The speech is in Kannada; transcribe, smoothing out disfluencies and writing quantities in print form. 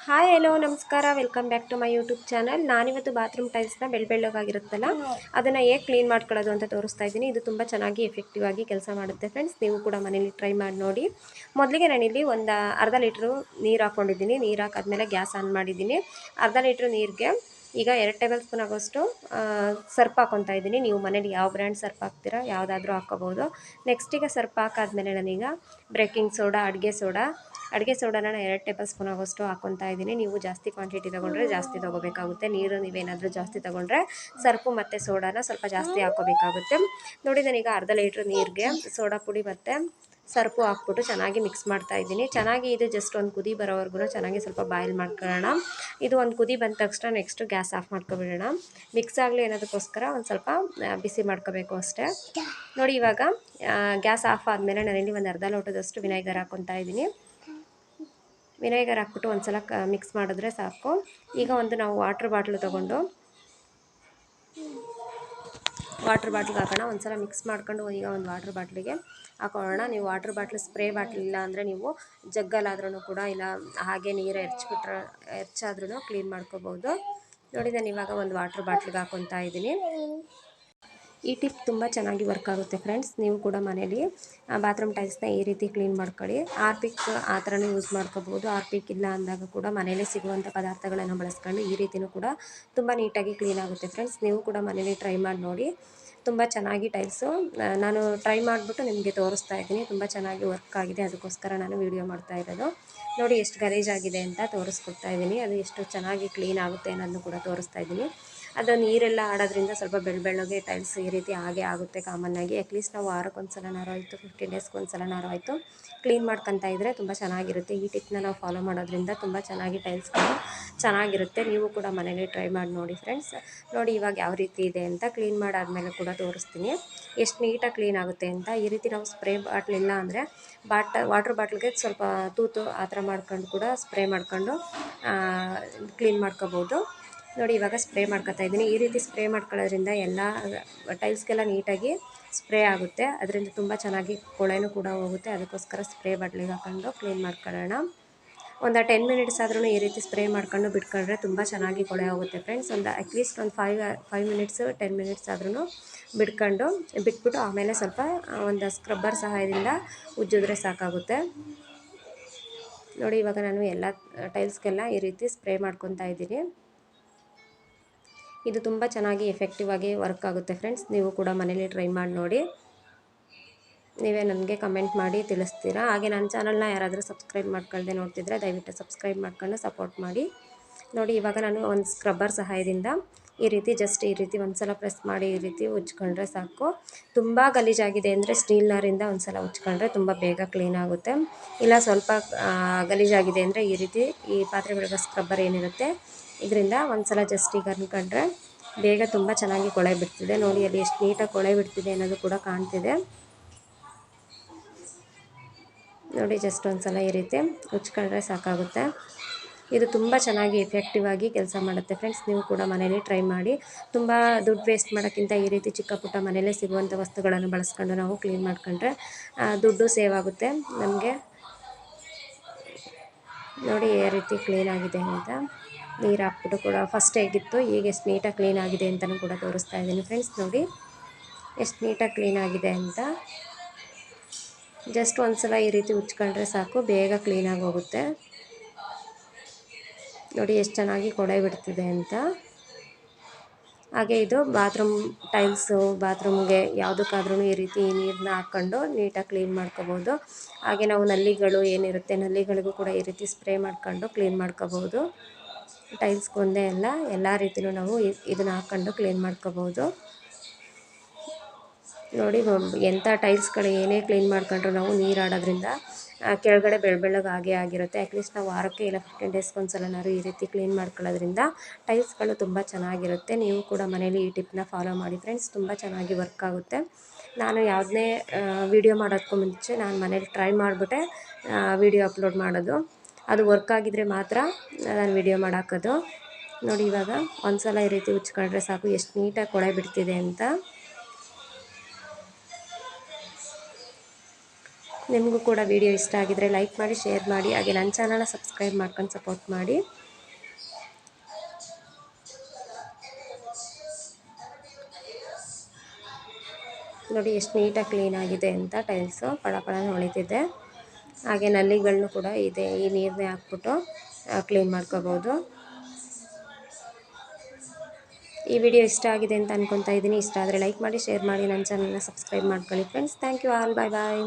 ಹಾಯ್ ಹಲೋ ನಮಸ್ಕಾರ welcome back to my YouTube channel. ನಾನಿವತ್ತು ಬಾತ್ರೂಮ್ ಟೈಲ್ಸ್ನ ಬೆಳ್ಳಗಾಗಿರುತ್ತಲ್ಲ ಅದನ್ನು ಹೇಗೆ ಕ್ಲೀನ್ ಮಾಡ್ಕೊಳ್ಳೋದು ಅಂತ ತೋರಿಸ್ತಾ ಇದ್ದೀನಿ. ಇದು ತುಂಬ ಚೆನ್ನಾಗಿ ಎಫೆಕ್ಟಿವ್ ಆಗಿ ಕೆಲಸ ಮಾಡುತ್ತೆ ಫ್ರೆಂಡ್ಸ್. ನೀವು ಕೂಡ ಮನೇಲಿ ಟ್ರೈ ಮಾಡಿ ನೋಡಿ. ಮೊದಲಿಗೆ ನಾನಿಲ್ಲಿ ಒಂದು ಅರ್ಧ ಲೀಟ್ರು ನೀರು ಹಾಕ್ಕೊಂಡಿದ್ದೀನಿ. ನೀರು ಹಾಕಾದ್ಮೇಲೆ ಗ್ಯಾಸ್ ಆನ್ ಮಾಡಿದ್ದೀನಿ. ಅರ್ಧ ಲೀಟ್ರ್ ನೀರಿಗೆ ಈಗ 2 ಟೇಬಲ್ ಸ್ಪೂನ್ ಆಗೋಷ್ಟು ಸರ್ಪ್ ಹಾಕ್ಕೊತಾ ಇದ್ದೀನಿ. ನೀವು ಮನೇಲಿ ಯಾವ ಬ್ರ್ಯಾಂಡ್ ಸರ್ಪ್ ಹಾಕ್ತೀರಾ ಯಾವುದಾದ್ರೂ ಹಾಕ್ಕೋಬೋದು. ನೆಕ್ಸ್ಟ್ ಈಗ ಸರ್ಪ್ ಹಾಕಾದ್ಮೇಲೆ ನಾನೀಗ ಬೇಕಿಂಗ್ ಸೋಡಾ, ಅಡುಗೆ ಸೋಡಾನ 2 ಟೇಬಲ್ ಸ್ಪೂನ್ ಆಗೋಷ್ಟು ಹಾಕ್ಕೊತಾ ಇದ್ದೀನಿ. ನೀವು ಜಾಸ್ತಿ ಕ್ವಾಂಟಿಟಿ ತೊಗೊಂಡ್ರೆ ಜಾಸ್ತಿ ತೊಗೋಬೇಕಾಗುತ್ತೆ. ನೀರು ನೀವೇನಾದರೂ ಜಾಸ್ತಿ ತೊಗೊಂಡ್ರೆ ಸರ್ಪು ಮತ್ತು ಸೋಡಾನ ಸ್ವಲ್ಪ ಜಾಸ್ತಿ ಹಾಕ್ಕೋಬೇಕಾಗುತ್ತೆ. ನೋಡಿ, ನಾನೀಗ ಅರ್ಧ ಲೀಟ್ರ್ ನೀರಿಗೆ ಸೋಡಾ ಪುಡಿ ಮತ್ತು ಸರ್ಪು ಹಾಕ್ಬಿಟ್ಟು ಚೆನ್ನಾಗಿ ಮಿಕ್ಸ್ ಮಾಡ್ತಾ ಇದ್ದೀನಿ. ಚೆನ್ನಾಗಿ ಇದು ಜಸ್ಟ್ ಒಂದು ಕುದಿ ಬರೋವರೆಗೂ ಚೆನ್ನಾಗಿ ಸ್ವಲ್ಪ ಬಾಯ್ಲ್ ಮಾಡ್ಕೊಳ್ಳೋಣ. ಇದು ಒಂದು ಕುದಿ ಬಂದ ತಕ್ಷಣ ನೆಕ್ಸ್ಟು ಗ್ಯಾಸ್ ಆಫ್ ಮಾಡ್ಕೊಬಿಡೋಣ. ಮಿಕ್ಸ್ ಆಗಲಿ ಅನ್ನೋದಕ್ಕೋಸ್ಕರ ಒಂದು ಸ್ವಲ್ಪ ಬಿಸಿ ಮಾಡ್ಕೋಬೇಕು ಅಷ್ಟೇ. ನೋಡಿ, ಇವಾಗ ಗ್ಯಾಸ್ ಆಫ್ ಆದಮೇಲೆ ನಾನಿಲ್ಲಿ ಒಂದು ಅರ್ಧ ಲೋಟದಷ್ಟು ವಿನೆಗರ್ ಹಾಕ್ಕೊತಾ ಇದ್ದೀನಿ. ವಿನೆಗರ್ ಹಾಕ್ಬಿಟ್ಟು ಒಂದು ಸಲ ಮಿಕ್ಸ್ ಮಾಡಿದ್ರೆ ಸಾಕು. ಈಗ ನಾವು ವಾಟ್ರ್ ಬಾಟ್ಲು ತೊಗೊಂಡು ವಾಟ್ರ್ ಬಾಟ್ಲಿಗೆ ಹಾಕೋಣ. ಒಂದು ಸಲ ಮಿಕ್ಸ್ ಮಾಡ್ಕೊಂಡು ಈಗ ಒಂದು ವಾಟ್ರ್ ಬಾಟ್ಲಿಗೆ ಹಾಕೊಳ್ಳೋಣ. ನೀವು ವಾಟ್ರ್ ಬಾಟ್ಲ್ ಸ್ಪ್ರೇ ಬಾಟ್ಲ್ ಇಲ್ಲ ಅಂದರೆ ನೀವು ಜಗ್ಗಲ್ಲಾದ್ರೂ ಕೂಡ ಇಲ್ಲ ಹಾಗೆ ನೀರು ಎರಚಾದ್ರೂ ಕ್ಲೀನ್ ಮಾಡ್ಕೋಬೋದು. ನೋಡಿ, ನಾನು ಇವಾಗ ಒಂದು ವಾಟ್ರ್ ಬಾಟ್ಲಿಗೆ ಹಾಕ್ಕೊತಾ ಇದ್ದೀನಿ. ಈ ಟಿಪ್ ತುಂಬ ಚೆನ್ನಾಗಿ ವರ್ಕ್ ಆಗುತ್ತೆ ಫ್ರೆಂಡ್ಸ್. ನೀವು ಕೂಡ ಮನೇಲಿ ಬಾತ್ರೂಮ್ ಟೈಲ್ಸ್ನ ಈ ರೀತಿ ಕ್ಲೀನ್ ಮಾಡ್ಕೊಳ್ಳಿ. ಆರ್ಪಿಕ್ ಆ ಥರನೂ ಯೂಸ್ ಮಾಡ್ಕೋಬೋದು. ಆರ್ಪಿಕ್ ಇಲ್ಲ ಅಂದಾಗ ಕೂಡ ಮನೇಲಿ ಸಿಗುವಂಥ ಪದಾರ್ಥಗಳನ್ನು ಬಳಸ್ಕೊಂಡು ಈ ರೀತಿಯೂ ಕೂಡ ತುಂಬ ನೀಟಾಗಿ ಕ್ಲೀನ್ ಆಗುತ್ತೆ ಫ್ರೆಂಡ್ಸ್. ನೀವು ಕೂಡ ಮನೇಲಿ ಟ್ರೈ ಮಾಡಿ ನೋಡಿ. ತುಂಬ ಚೆನ್ನಾಗಿ ಟೈಲ್ಸು ನಾನು ಟ್ರೈ ಮಾಡಿಬಿಟ್ಟು ನಿಮಗೆ ತೋರಿಸ್ತಾ ಇದ್ದೀನಿ. ತುಂಬ ಚೆನ್ನಾಗಿ ವರ್ಕ್ ಆಗಿದೆ, ಅದಕ್ಕೋಸ್ಕರ ನಾನು ವೀಡಿಯೋ ಮಾಡ್ತಾ ಇರೋದು. ನೋಡಿ ಎಷ್ಟು ಗಲೀಜಾಗಿದೆ ಅಂತ ತೋರಿಸ್ಕೊಡ್ತಾ ಇದ್ದೀನಿ. ಅದು ಎಷ್ಟು ಚೆನ್ನಾಗಿ ಕ್ಲೀನ್ ಆಗುತ್ತೆ ಅನ್ನೋದನ್ನು ಕೂಡ ತೋರಿಸ್ತಾ ಇದ್ದೀನಿ. ಅದು ನೀರೆಲ್ಲ ಆಡೋದ್ರಿಂದ ಸ್ವಲ್ಪ ಬೆಳ್ಳಗೆ ಟೈಲ್ಸ್ ಈ ರೀತಿ ಹಾಗೆ ಆಗುತ್ತೆ ಕಾಮನ್ನಾಗಿ. ಅಟ್ಲೀಸ್ಟ್ ನಾವು ವಾರಕ್ಕೊಂದು ಸಲನಾರು ಆಯಿತು, 15 ಡೇಸ್ಗೆ ಒಂದು ಸಲನಾರು ಆಯಿತು ಕ್ಲೀನ್ ಮಾಡ್ಕೊತಾ ಇದ್ದರೆ ತುಂಬ ಚೆನ್ನಾಗಿರುತ್ತೆ. ಈ ಟಿಪ್ನ ನಾವು ಫಾಲೋ ಮಾಡೋದ್ರಿಂದ ತುಂಬ ಚೆನ್ನಾಗಿ ಟೈಲ್ಸ್ಗಳು ಚೆನ್ನಾಗಿರುತ್ತೆ. ನೀವು ಕೂಡ ಮನೇಲಿ ಟ್ರೈ ಮಾಡಿ ನೋಡಿ ಫ್ರೆಂಡ್ಸ್. ನೋಡಿ ಇವಾಗ ಯಾವ ರೀತಿ ಇದೆ ಅಂತ ಕ್ಲೀನ್ ಮಾಡಾದಮೇಲೆ ಕೂಡ ತೋರಿಸ್ತೀನಿ ಎಷ್ಟು ನೀಟಾಗಿ ಕ್ಲೀನ್ ಆಗುತ್ತೆ ಅಂತ. ಈ ರೀತಿ ನಾವು ಸ್ಪ್ರೇ ಬಾಟ್ಲ್ ಇಲ್ಲ ಅಂದರೆ ವಾಟ್ರ್ ಬಾಟ್ಲಿಗೆ ಸ್ವಲ್ಪ ತೂತು ಆ ಥರ ಮಾಡ್ಕೊಂಡು ಕೂಡ ಸ್ಪ್ರೇ ಮಾಡ್ಕೊಂಡು ಕ್ಲೀನ್ ಮಾಡ್ಕೋಬೋದು. ನೋಡಿ, ಇವಾಗ ಸ್ಪ್ರೇ ಮಾಡ್ಕೊತಾ ಇದ್ದೀನಿ. ಈ ರೀತಿ ಸ್ಪ್ರೇ ಮಾಡ್ಕೊಳ್ಳೋದ್ರಿಂದ ಎಲ್ಲ ಟೈಲ್ಸ್ಗೆಲ್ಲ ನೀಟಾಗಿ ಸ್ಪ್ರೇ ಆಗುತ್ತೆ. ಅದರಿಂದ ತುಂಬ ಚೆನ್ನಾಗಿ ಕೊಳೆನೂ ಕೂಡ ಹೋಗುತ್ತೆ. ಅದಕ್ಕೋಸ್ಕರ ಸ್ಪ್ರೇ ಬಾಟ್ಲಿಗೆ ಹಾಕ್ಕೊಂಡು ಕ್ಲೀನ್ ಮಾಡ್ಕೊಳ್ಳೋಣ. ಒಂದು 10 ಮಿನಿಟ್ಸ್ ಆದ್ರೂ ಈ ರೀತಿ ಸ್ಪ್ರೇ ಮಾಡ್ಕೊಂಡು ಬಿಟ್ಕೊಂಡ್ರೆ ತುಂಬ ಚೆನ್ನಾಗಿ ಕೊಳೆ ಹೋಗುತ್ತೆ ಫ್ರೆಂಡ್ಸ್. ಅಟ್ಲೀಸ್ಟ್ ಒಂದು 5 ಮಿನಿಟ್ಸು 10 ಮಿನಿಟ್ಸ್ ಆದ್ರೂ ಬಿಟ್ಬಿಟ್ಟು ಆಮೇಲೆ ಸ್ವಲ್ಪ ಒಂದು ಸ್ಕ್ರಬ್ಬರ್ ಸಹಾಯದಿಂದ ಉಜ್ಜಿದ್ರೆ ಸಾಕಾಗುತ್ತೆ. ನೋಡಿ, ಇವಾಗ ನಾನು ಎಲ್ಲ ಟೈಲ್ಸ್ಗೆಲ್ಲ ಈ ರೀತಿ ಸ್ಪ್ರೇ ಮಾಡ್ಕೊತಾ ಇದ್ದೀನಿ. ಇದು ತುಂಬ ಚೆನ್ನಾಗಿ ಎಫೆಕ್ಟಿವ್ ಆಗಿ ವರ್ಕ್ ಆಗುತ್ತೆ ಫ್ರೆಂಡ್ಸ್. ನೀವು ಕೂಡ ಮನೇಲಿ ಟ್ರೈ ಮಾಡಿ ನೋಡಿ. ನೀವೇ ನನಗೆ ಕಮೆಂಟ್ ಮಾಡಿ ತಿಳಿಸ್ತೀರಾ. ಹಾಗೆ ನನ್ನ ಚಾನಲ್ನ ಯಾರಾದರೂ ಸಬ್ಸ್ಕ್ರೈಬ್ ಮಾಡ್ಕೊಳ್ಳದೆ ನೋಡ್ತಿದ್ರೆ ದಯವಿಟ್ಟು ಸಬ್ಸ್ಕ್ರೈಬ್ ಮಾಡ್ಕೊಂಡು ಸಪೋರ್ಟ್ ಮಾಡಿ. ನೋಡಿ, ಇವಾಗ ನಾನು ಒಂದು ಸ್ಕ್ರಬ್ಬರ್ ಸಹಾಯದಿಂದ ಈ ರೀತಿ ಒಂದು ಸಲ ಪ್ರೆಸ್ ಮಾಡಿ ಈ ರೀತಿ ಉಜ್ಕೊಂಡ್ರೆ ಸಾಕು. ತುಂಬ ಗಲೀಜಾಗಿದೆ ಅಂದರೆ ಸ್ಟೀಲ್ ನಾರಿಂದ ಒಂದು ಸಲ ಉಜ್ಕೊಂಡ್ರೆ ತುಂಬ ಬೇಗ ಕ್ಲೀನ್ ಆಗುತ್ತೆ. ಇಲ್ಲ ಸ್ವಲ್ಪ ಗಲೀಜಾಗಿದೆ ಅಂದರೆ ಈ ಪಾತ್ರೆ ಬೆಳಗೋ ಸ್ಕ್ರಬ್ಬರ್ ಏನಿರುತ್ತೆ ಇದರಿಂದ ಒಂದು ಸಲ ಜಸ್ಟ್ ಈಗ ಅನ್ಕೊಂಡ್ರೆ ಬೇಗ ತುಂಬ ಚೆನ್ನಾಗಿ ಕೊಳೆ ಬಿಡ್ತಿದೆ. ನೋಡಿ, ಅಲ್ಲಿ ಎಷ್ಟು ನೀಟಾಗಿ ಕೊಳೆ ಬಿಡ್ತಿದೆ ಅನ್ನೋದು ಕೂಡ ಕಾಣ್ತಿದೆ. ನೋಡಿ, ಜಸ್ಟ್ ಒಂದು ಸಲ ಈ ರೀತಿ ಉಜ್ಕೊಂಡ್ರೆ ಸಾಕಾಗುತ್ತೆ. ಇದು ತುಂಬ ಚೆನ್ನಾಗಿ ಎಫೆಕ್ಟಿವ್ ಆಗಿ ಕೆಲಸ ಮಾಡುತ್ತೆ ಫ್ರೆಂಡ್ಸ್. ನೀವು ಕೂಡ ಮನೇಲಿ ಟ್ರೈ ಮಾಡಿ. ತುಂಬ ದುಡ್ಡು ವೇಸ್ಟ್ ಮಾಡೋಕ್ಕಿಂತ ಈ ರೀತಿ ಚಿಕ್ಕ ಪುಟ್ಟ ಮನೆಯಲ್ಲೇ ಸಿಗುವಂಥ ವಸ್ತುಗಳನ್ನು ಬಳಸ್ಕೊಂಡು ನಾವು ಕ್ಲೀನ್ ಮಾಡ್ಕೊಂಡ್ರೆ ದುಡ್ಡು ಸೇವ್ ಆಗುತ್ತೆ ನಮಗೆ. ನೋಡಿ ಯಾವ ರೀತಿ ಕ್ಲೀನ್ ಆಗಿದೆ ಅಂತ. ನೀರು ಹಾಕ್ಬಿಟ್ಟು ಕೂಡ ಫಸ್ಟ್ ಹೇಗಿತ್ತು ಈಗ ಎಷ್ಟು ನೀಟಾಗಿ ಕ್ಲೀನ್ ಆಗಿದೆ ಅಂತಲೂ ಕೂಡ ತೋರಿಸ್ತಾ ಇದ್ದೀನಿ ಫ್ರೆಂಡ್ಸ್. ನೋಡಿ ಎಷ್ಟು ನೀಟಾಗಿ ಕ್ಲೀನ್ ಆಗಿದೆ ಅಂತ. ಜಸ್ಟ್ ಒಂದು ಸಲ ಈ ರೀತಿ ಉಜ್ಕೊಂಡ್ರೆ ಸಾಕು, ಬೇಗ ಕ್ಲೀನಾಗಿ ಹೋಗುತ್ತೆ. ನೋಡಿ ಎಷ್ಟು ಚೆನ್ನಾಗಿ ಕೊಳೆ ಬಿಡ್ತಿದೆ ಅಂತ. ಹಾಗೆ ಇದು ಬಾತ್ರೂಮ್ ಟೈಲ್ಸು, ಬಾತ್ರೂಮ್ಗೆ ಯಾವುದಕ್ಕಾದ್ರೂ ಈ ರೀತಿ ನೀರನ್ನ ಹಾಕ್ಕೊಂಡು ನೀಟಾಗಿ ಕ್ಲೀನ್ ಮಾಡ್ಕೋಬೋದು. ಹಾಗೆ ನಾವು ನಲ್ಲಿಗಳು ಏನಿರುತ್ತೆ ನಲ್ಲಿಗಳಿಗೂ ಕೂಡ ಈ ರೀತಿ ಸ್ಪ್ರೇ ಮಾಡ್ಕೊಂಡು ಕ್ಲೀನ್ ಮಾಡ್ಕೋಬೋದು. ಟೈಲ್ಸ್ಗೆ ಒಂದೇ ಅಲ್ಲ, ಎಲ್ಲ ರೀತಿಯೂ ನಾವು ಇದನ್ನು ಹಾಕ್ಕೊಂಡು ಕ್ಲೀನ್ ಮಾಡ್ಕೋಬೋದು. ನೋಡಿ, ಎಂಥ ಟೈಲ್ಸ್ಗಳು ಏನೇ ಕ್ಲೀನ್ ಮಾಡ್ಕೊಂಡ್ರು ನಾವು ನೀರು ಆಡೋದ್ರಿಂದ ಕೆಳಗಡೆ ಬೆಳ್ಳಗೆ ಹಾಗೆ ಆಗಿರುತ್ತೆ. ಅಟ್ಲೀಸ್ಟ್ ನಾವು ವಾರಕ್ಕೆ ಇಲ್ಲ 15 ಡೇಸ್ಗೆ ಒಂದು ಸಲನಾದ್ರು ಈ ರೀತಿ ಕ್ಲೀನ್ ಮಾಡ್ಕೊಳ್ಳೋದ್ರಿಂದ ಟೈಲ್ಸ್ಗಳು ತುಂಬ ಚೆನ್ನಾಗಿರುತ್ತೆ. ನೀವು ಕೂಡ ಮನೇಲಿ ಈ ಟಿಪ್ನ ಫಾಲೋ ಮಾಡಿ ಫ್ರೆಂಡ್ಸ್. ತುಂಬ ಚೆನ್ನಾಗಿ ವರ್ಕ್ ಆಗುತ್ತೆ. ನಾನು ಯಾವುದನ್ನೇ ವೀಡಿಯೋ ಮಾಡೋದಕ್ಕೂ ಮುಂಚೆ ನಾನು ಮನೇಲಿ ಟ್ರೈ ಮಾಡಿಬಿಟ್ಟೆ ವೀಡಿಯೋ ಅಪ್ಲೋಡ್ ಮಾಡೋದು. ಅದು ವರ್ಕ್ ಆಗಿದ್ದರೆ ಮಾತ್ರ ನಾನು ವೀಡಿಯೋ ಮಾಡಾಕೋದು. ನೋಡಿ, ಇವಾಗ ಒಂದು ಸಲ ಈ ರೀತಿ ಉಜ್ಕೊಂಡ್ರೆ ಸಾಕು, ಎಷ್ಟು ನೀಟಾಗಿ ಕೊಳೆ ಬಿಡ್ತಿದೆ ಅಂತ. ನಿಮಗೂ ಕೂಡ ವಿಡಿಯೋ ಇಷ್ಟ ಆಗಿದರೆ ಲೈಕ್ ಮಾಡಿ, ಶೇರ್ ಮಾಡಿ, ಹಾಗೆ ನನ್ನ ಚಾನಲ್ನ ಸಬ್ಸ್ಕ್ರೈಬ್ ಮಾಡ್ಕೊಂಡು ಸಪೋರ್ಟ್ ಮಾಡಿ. ನೋಡಿ ಎಷ್ಟು ನೀಟಾಗಿ ಕ್ಲೀನ್ ಆಗಿದೆ ಅಂತ. ಟೈಲ್ಸು ಪಳ ಪಳ ಹೊಳಿತಿದೆ. ಹಾಗೆ ನಲ್ಲಿಗಳನ್ನೂ ಕೂಡ ಇದೆ, ಈ ನೀರನ್ನೇ ಹಾಕ್ಬಿಟ್ಟು ಕ್ಲೀನ್ ಮಾಡ್ಕೋಬೋದು. ಈ ವಿಡಿಯೋ ಇಷ್ಟ ಆಗಿದೆ ಅಂತ ಅನ್ಕೊತಾ ಇದ್ದೀನಿ. ಇಷ್ಟ ಆದರೆ ಲೈಕ್ ಮಾಡಿ, ಶೇರ್ ಮಾಡಿ, ನನ್ನ ಚಾನಲ್ನ ಸಬ್ಸ್ಕ್ರೈಬ್ ಮಾಡ್ಕೊಳ್ಳಿ friends. Thank you all. Bye bye.